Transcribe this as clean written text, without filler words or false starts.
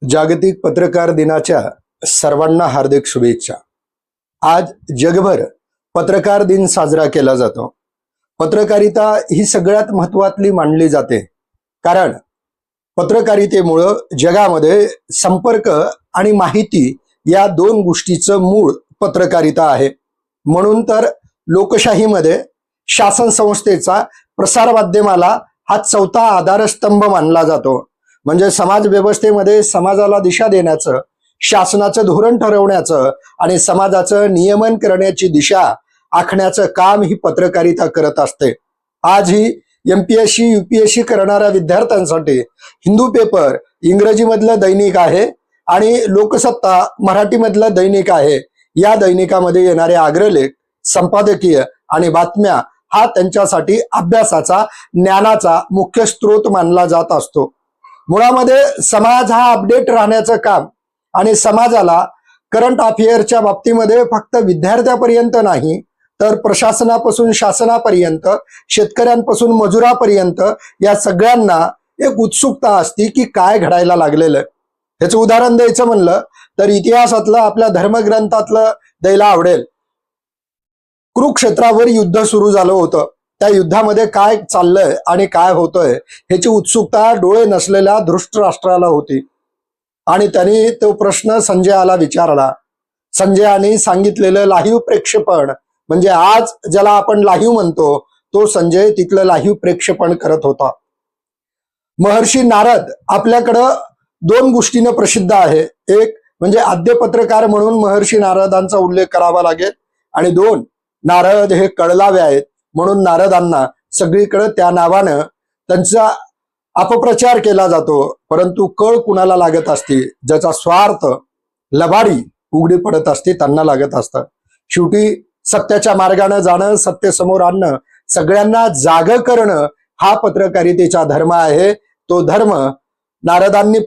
जागतिक पत्रकार दिनाच्या सर्वांना हार्दिक शुभेच्छा। आज जगभर पत्रकार दिन साजरा केला जातो। पत्रकारिता ही सगळ्यात महत्त्वाची मानली जाते, कारण पत्रकारितेमुळे जगामध्ये संपर्क आणि माहिती या दोन गोष्टीचं मूळ पत्रकारिता आहे। म्हणून तर लोकशाहीमध्ये शासन संस्थेचा प्रसार माध्यमाला हा चौथा आधारस्तंभ मानला जातो। म्हणजे समाज व्यवस्थेमध्ये समाजाला दिशा देण्याचं, शासनाचं धोरण ठरवण्याचं आणि समाजाचं नियमन करण्याची दिशा आखण्याचं काम ही पत्रकारिता करत असते। आज ही MPSC UPSC करणाऱ्या विद्यार्थ्यांसाठी हिंदू पेपर इंग्रजीमधलं दैनिक आहे आणि लोकसत्ता मराठीमधलं दैनिक आहे। या दैनिकामध्ये येणारे अग्रलेख, संपादकीय आणि बातम्या हा त्यांच्यासाठी अभ्यासाचा, ज्ञानाचा मुख्य स्रोत मानला जात असतो। मुळामध्ये समाज हा अपडेट राहण्याचं काम आणि समाजाला करंट अफेअरच्या बाबतीमध्ये फक्त विद्यार्थ्यापर्यंत नाही, तर प्रशासनापासून शासनापर्यंत, शेतकऱ्यांपासून मजुरापर्यंत या सगळ्यांना एक उत्सुकता असते की काय घडायला लागलेलं आहे। ह्याचं उदाहरण द्यायचं म्हणलं तर इतिहासातलं आपल्या धर्मग्रंथातलं द्यायला आवडेल। कुरुक्षेत्रावर युद्ध सुरू झालं होतं। त्या युद्धामध्ये काय चाललंय आणि काय होतंय ह्याची उत्सुकता डोळे नसलेल्या धृष्टराष्ट्राला होती आणि त्यांनी तो प्रश्न संजयाला विचारला। संजयाने सांगितलेलं लाईव्ह प्रेक्षेपण, म्हणजे आज ज्याला आपण लाईव्ह म्हणतो, तो संजय तिथलं लाईव्ह प्रेक्षेपण करत होता। महर्षी नारद आपल्याकडं दोन गोष्टीनं प्रसिद्ध आहे। एक म्हणजे आद्य पत्रकार म्हणून महर्षी नारदांचा उल्लेख करावा लागेल, आणि दोन, नारद हे कळलावे आहेत म्हणून नारदांना सगळीकडे त्या नावानं त्यांचा अपप्रचार केला जातो। परंतु कळ कुणाला लागत असते? ज्याचा स्वार्थ, लबाडी उघडी पडत असते त्यांना लागत असतं। शेवटी सत्याच्या मार्गाने जाणं, सत्य समोर आणणं, सगळ्यांना जाग करणं हा पत्रकारितेचा धर्म आहे। तो धर्म नारदांनी